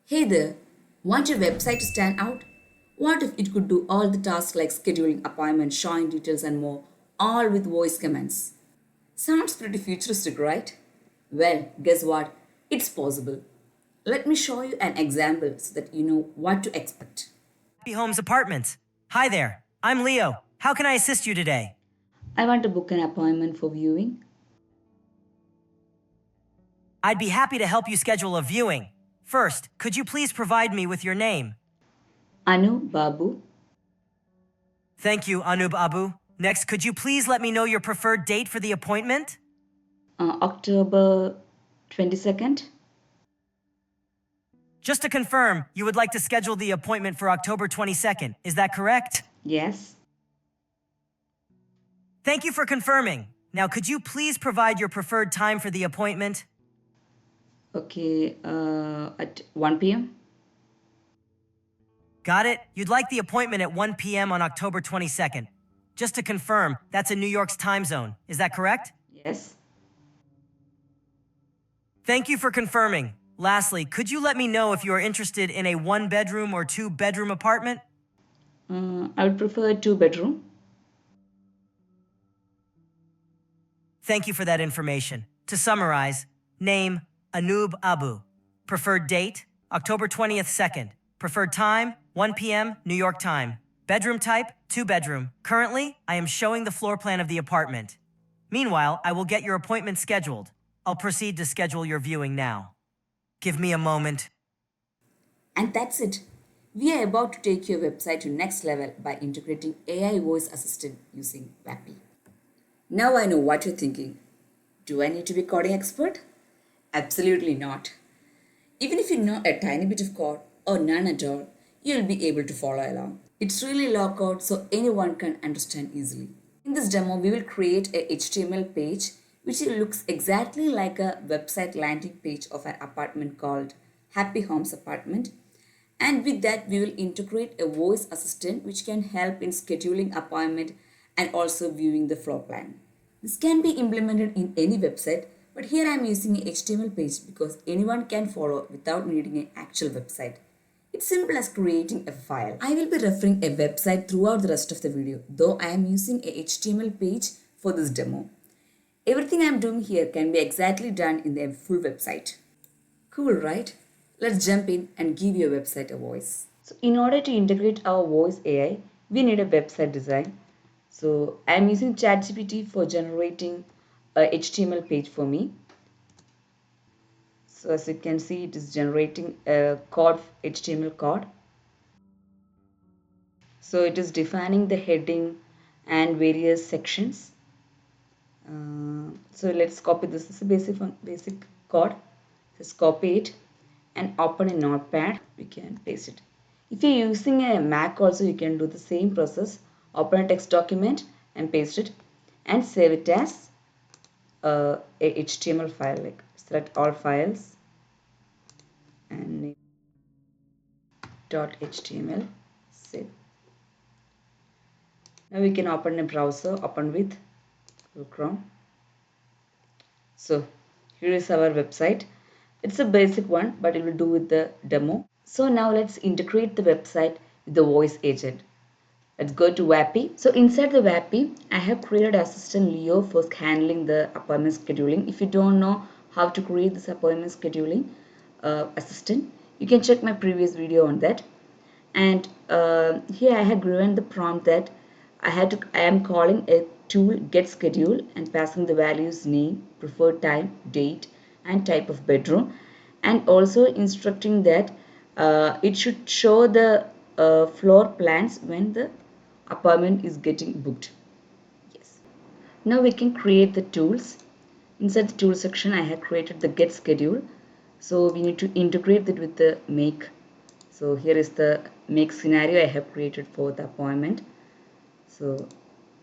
Hey there, want your website to stand out? What if it could do all the tasks like scheduling appointments, showing details, and more, all with voice commands? Sounds pretty futuristic, right? Well, guess what? It's possible. Let me show you an example so that you know what to expect. Happy Homes Apartments. Hi there, I'm Leo. How can I assist you today? I want to book an appointment for viewing. I'd be happy to help you schedule a viewing. First, could you please provide me with your name? Anu Babu, Thank you, Anub Abu. Next, could you please let me know your preferred date for the appointment? October 22nd. Just to confirm, you would like to schedule the appointment for October 22nd. Is that correct? Yes. Thank you for confirming. Now, could you please provide your preferred time for the appointment? Okay, at 1 p.m. Got it? You'd like the appointment at 1 p.m. on October 22nd. Just to confirm, that's in New York's time zone. Is that correct? Yes. Thank you for confirming. Lastly, could you let me know if you are interested in a one-bedroom or two-bedroom apartment? I would prefer a two-bedroom. Thank you for that information. To summarize, name, Anub Abu. Preferred date, October 20th, 2nd. Preferred time, 1 p.m. New York time. Bedroom type, two-bedroom. Currently, I am showing the floor plan of the apartment. Meanwhile, I will get your appointment scheduled. I'll proceed to schedule your viewing now. Give me a moment. And that's it. We are about to take your website to next level by integrating AI voice assistant using VAPI. Now I know what you're thinking. Do I need to be a coding expert? Absolutely not. Even if you know a tiny bit of code or none at all, you'll be able to follow along. It's really low code so anyone can understand easily. In this demo, we will create a HTML page which looks exactly like a website landing page of an apartment called Happy Homes Apartment. And with that, we will integrate a voice assistant which can help in scheduling appointment and also viewing the floor plan. This can be implemented in any website, but here I am using a HTML page because anyone can follow without needing an actual website. It's simple as creating a file. I will be referring a website throughout the rest of the video, though I am using a HTML page for this demo. Everything I am doing here can be exactly done in the full website. Cool, right? Let's jump in and give your website a voice. So in order to integrate our voice AI, we need a website design. So I'm using ChatGPT for generating a HTML page for me. So as you can see, it is generating a code, HTML code. So it is defining the heading and various sections. So let's copy this. This is a basic code. Just copy it and open a notepad. We can paste it. If you're using a Mac also, you can do the same process. Open a text document and paste it and save it as a HTML file. Like select all files and name .html. Save. Now we can open a browser. Open with Google Chrome. So here is our website. It's a basic one, but it will do with the demo. So now let's integrate the website with the voice agent. Let's go to VAPI. So inside the VAPI, I have created assistant Leo for handling the appointment scheduling. If you don't know how to create this appointment scheduling assistant, you can check my previous video on that. And here I have given the prompt that I am calling a tool get schedule and passing the values name, preferred time, date, and type of bedroom, and also instructing that it should show the floor plans when the appointment is getting booked. Yes. Now we can create the tools. Inside the tool section, I have created the get schedule. So we need to integrate that with the make. So here is the make scenario I have created for the appointment. So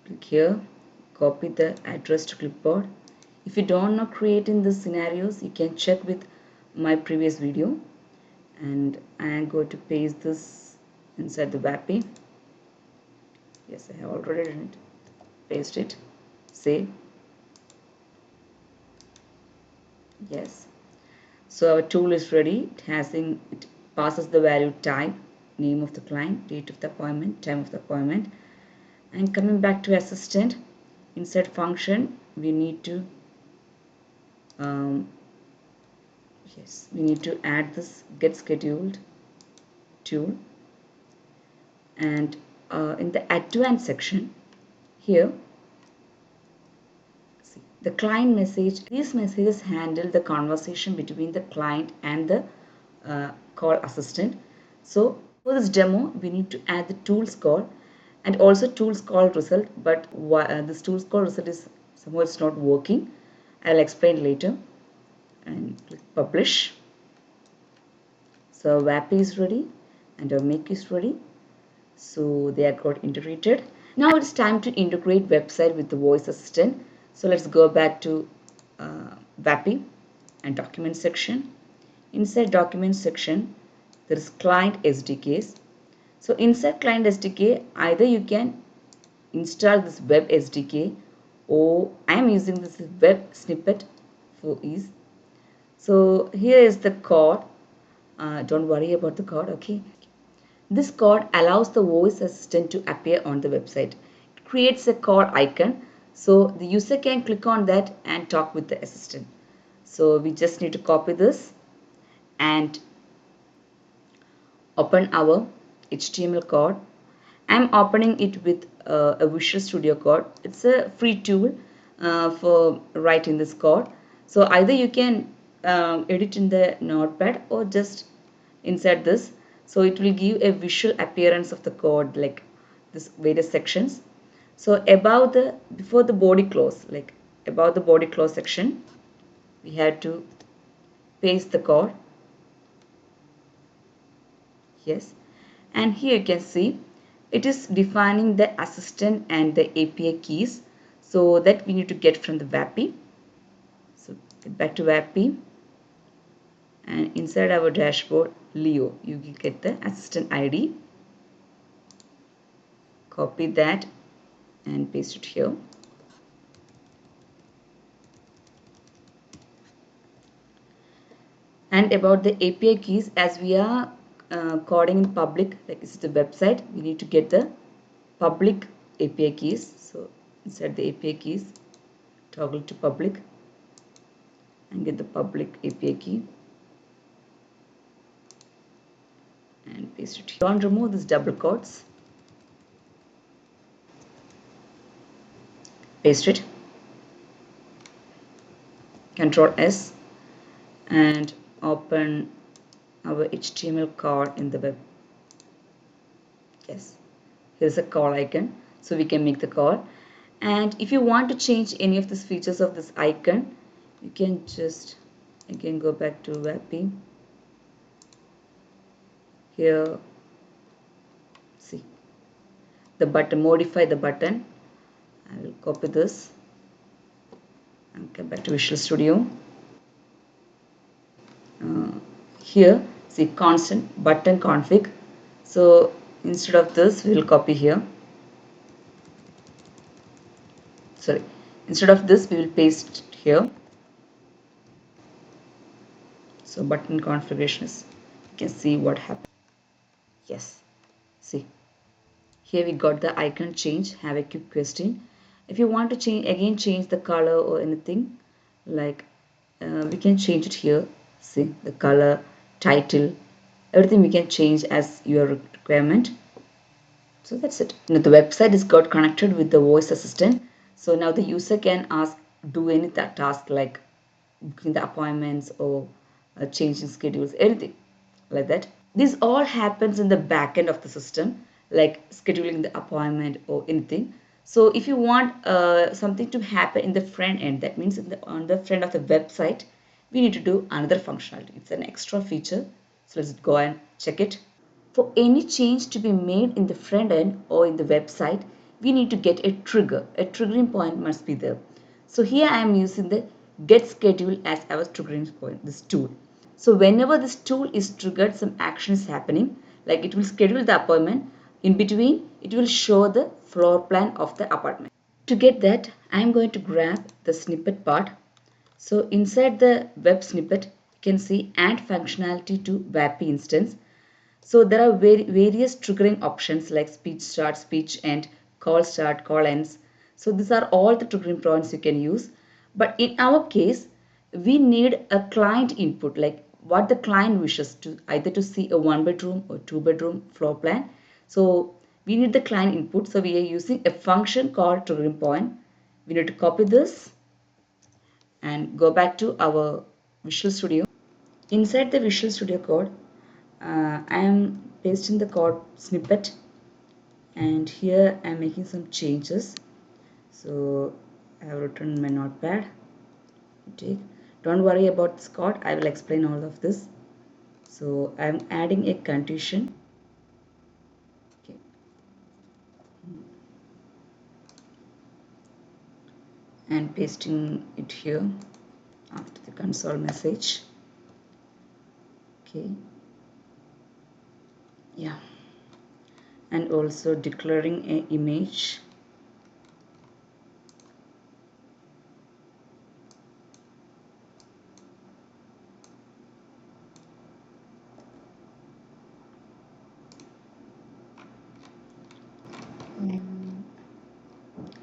click here, copy the address to clipboard. If you don't know creating the scenarios, you can check with my previous video. And I am going to paste this inside the VAPI. Yes, I have already done it. Paste it. Save. Yes. So our tool is ready. It passes the value type, name of the client, date of the appointment, time of the appointment. And coming back to assistant, inside function, we need to add this get scheduled tool. And in the advanced section here, see, the client message, these messages handle the conversation between the client and the call assistant. So for this demo, we need to add the tools call and also tools call result, but this tools call result is somehow it's not working. I'll explain later. And click publish. So VAPI is ready and our make is ready. So they are got integrated. Now it's time to integrate website with the voice assistant. So let's go back to VAPI and document section. Inside document section, there is client SDKs. So inside client SDK, either you can install this web SDK, or I am using this web snippet for ease. So here is the code. Don't worry about the code, okay? This code allows the voice assistant to appear on the website. It creates a code icon so the user can click on that and talk with the assistant. So we just need to copy this and open our HTML code. I'm opening it with a Visual Studio Code. It's a free tool for writing this code. So either you can edit in the notepad or just inside this. So it will give a visual appearance of the code, like this various sections. So before the body clause, like above the body clause section, we have to paste the code. Yes, and here you can see it is defining the assistant and the API keys, so that we need to get from the VAPI. So get back to VAPI, and inside our dashboard Leo, you will get the assistant ID. Copy that and paste it here. And about the API keys, as we are coding in public, like this is the website, we need to get the public API keys. So inside the API keys, toggle to public and get the public API key and paste it here. Don't remove these double quotes. Paste it. Control S and open our HTML code in the web. Yes, here's a call icon, so we can make the call. And if you want to change any of these features of this icon, you can just again go back to VAPI. Here, see the button, modify the button. I will copy this and come back to Visual Studio. Here, see constant button config. So instead of this, we will copy here. Sorry, instead of this, we will paste here. So button configuration is, you can see what happened. Yes, see here we got the icon change. Have a quick question. If you want to change the color or anything, like we can change it here. See the color, title, everything we can change as your requirement. So that's it. Now the website is got connected with the voice assistant. So now the user can do any task like booking the appointments or changing schedules, anything like that. This all happens in the back end of the system, like scheduling the appointment or anything. So if you want something to happen in the front end, that means on the front of the website, we need to do another functionality. It's an extra feature. So let's go and check it. For any change to be made in the front end or in the website, we need to get a trigger. A triggering point must be there. So here I am using the get schedule as our triggering point, this tool. So whenever this tool is triggered, some action is happening, like it will schedule the appointment. In between, it will show the floor plan of the apartment. To get that, I am going to grab the snippet part. So inside the web snippet, you can see add functionality to VAPI instance. So there are various triggering options like speech start, speech end, call start, call ends. So these are all the triggering points you can use. But in our case, we need a client input, like what the client wishes to, either to see a 1 bedroom or 2 bedroom floor plan. So we need the client input. So we are using a function called triggering point. We need to copy this and go back to our Visual Studio. Inside the Visual Studio code, I am pasting the code snippet, and here I am making some changes. So I have written in my notepad. Don't worry about this code, I will explain all of this. So I am adding a condition. Okay. And pasting it here after the console message. Okay. Yeah. And also declaring an image.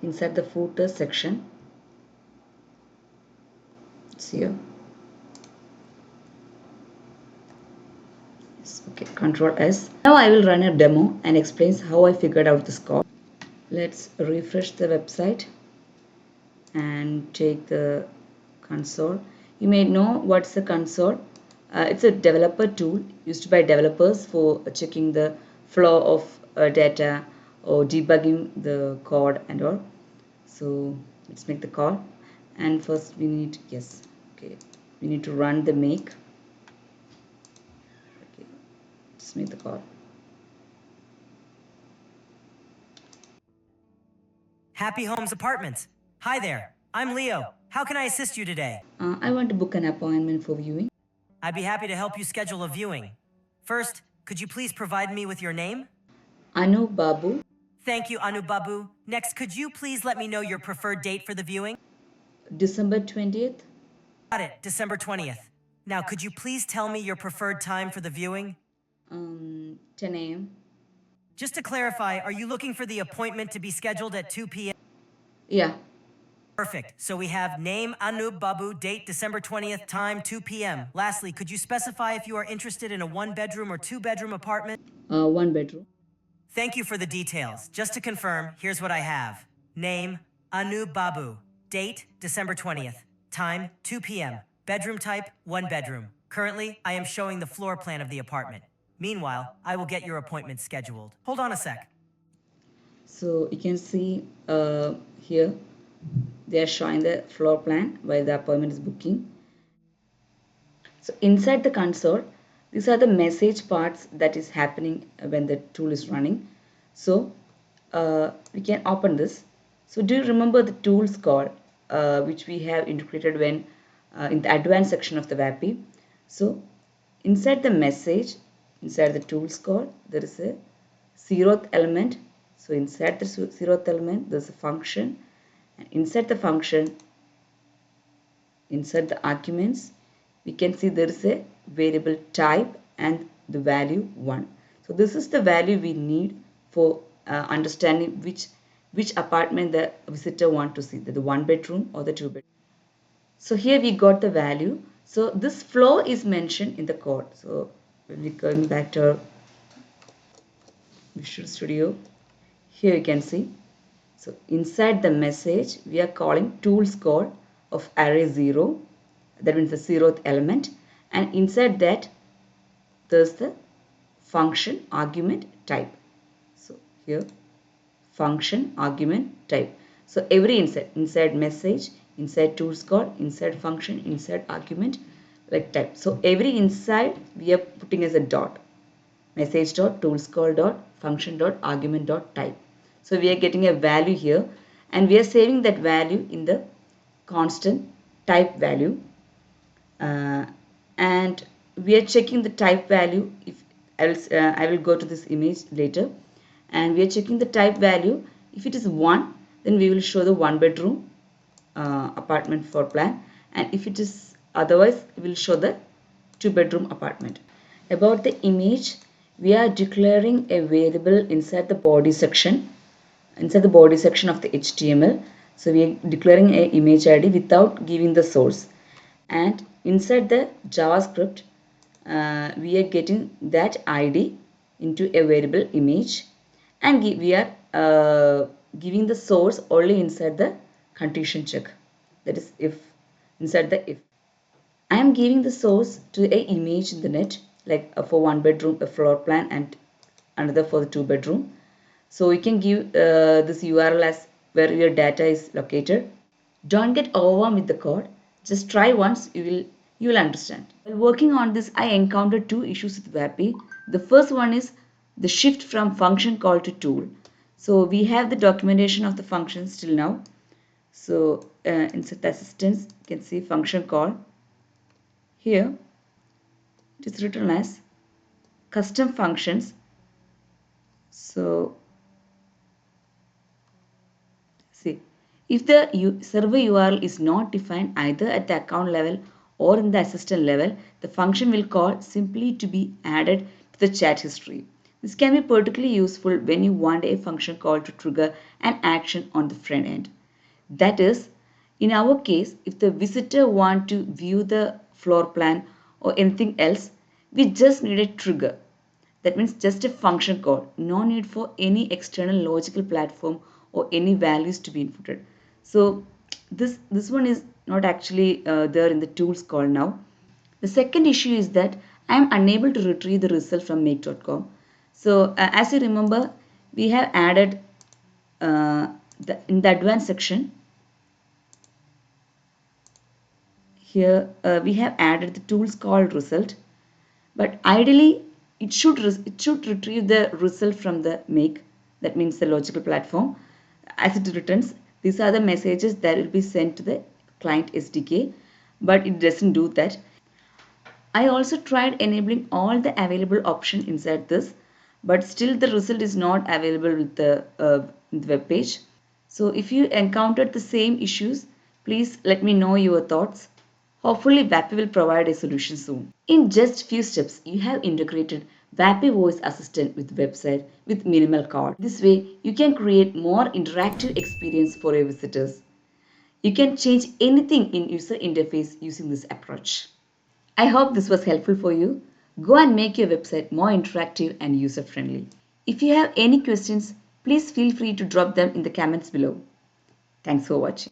Inside the footer section, it's here. Yes, okay, Control S. Now I will run a demo and explains how I figured out this code. Let's refresh the website and take the console. You may know what's the console. It's a developer tool used by developers for checking the flow of data or debugging the code and all. So let's make the call, and first we need, yes, okay, we need to run the make. Okay, let's make the call. Happy Homes Apartments. Hi there. I'm Leo. How can I assist you today? I want to book an appointment for viewing. I'd be happy to help you schedule a viewing. First, could you please provide me with your name? Anu Babu. Thank you, Anubabu. Next, could you please let me know your preferred date for the viewing? December 20th. Got it, December 20th. Now, could you please tell me your preferred time for the viewing? 10 a.m. Just to clarify, are you looking for the appointment to be scheduled at 2 p.m.? Yeah. Perfect. So we have name Anub Babu, date December 20th, time 2 p.m. Lastly, could you specify if you are interested in a 1 bedroom or 2 bedroom apartment? 1 bedroom. Thank you for the details. Just to confirm, here's what I have. Name Anub Babu, date December 20th, time 2 p.m. Bedroom type 1 bedroom. Currently, I am showing the floor plan of the apartment. Meanwhile, I will get your appointment scheduled. Hold on a sec. So you can see here they are showing the floor plan while the appointment is booking. So inside the console, these are the message parts that is happening when the tool is running. So we can open this. So do you remember the tools code which we have integrated when in the advanced section of the VAPI? So inside the message, inside the tools code, there is a zeroth element. So inside the zeroth element, there's a function, and inside the function, inside the arguments, we can see there is a variable type and the value 1. So this is the value we need for understanding which apartment the visitor want to see, the 1 bedroom or the 2 bedroom. So here we got the value. So this flow is mentioned in the code. So when we going back to our Visual Studio, here you can see. So inside the message, we are calling tools code of array 0. That means the 0th element. And inside that, there's the function argument type. So here, function argument type. So every inside message, inside tools code, inside function, inside argument, like type. So every inside we are putting as a dot. Message dot tools call dot function dot argument dot type. So we are getting a value here, and we are saving that value in the constant type value, and we are checking the type value. If I will go to this image later, and we are checking the type value. If it is 1, then we will show the 1 bedroom apartment floor plan, and if it is otherwise, we will show the 2 bedroom apartment. About the image, We are declaring a variable inside the body section of the HTML. So we are declaring a image ID without giving the source. And inside the JavaScript, we are getting that ID into a variable image, and we are giving the source only inside the condition check. That is if, inside the if. I am giving the source to a image in the net, like for one bedroom, a floor plan, and another for the two bedroom. So you can give this URL as where your data is located. Don't get overwhelmed with the code. Just try once, you will understand. While working on this, I encountered two issues with VAPI. The first one is the shift from function call to tool. So we have the documentation of the functions till now. So insert the assistance, you can see function call. Here it is written as custom functions. So see, if the server URL is not defined either at the account level or in the assistant level, the function will call simply to be added to the chat history. This can be particularly useful when you want a function call to trigger an action on the front end. That is, in our case, if the visitor want to view the floor plan or anything else, we just need a trigger. That means just a function call, no need for any external logical platform or any values to be inputted. So this one is not actually there in the tools call now. The second issue is that I am unable to retrieve the result from make.com. So as you remember, we have added in the advanced section here, we have added the tools called result, but ideally it should retrieve the result from the make, that means the logical platform, as it returns. These are the messages that will be sent to the client SDK, but it doesn't do that. I also tried enabling all the available options inside this, but still the result is not available with the web page. So if you encountered the same issues, please let me know your thoughts. Hopefully VAPI will provide a solution soon. In just few steps, you have integrated VAPI voice assistant with website with minimal code. This way, you can create more interactive experience for your visitors. You can change anything in user interface using this approach. I hope this was helpful for you. Go and make your website more interactive and user friendly. If you have any questions, please feel free to drop them in the comments below. Thanks for watching.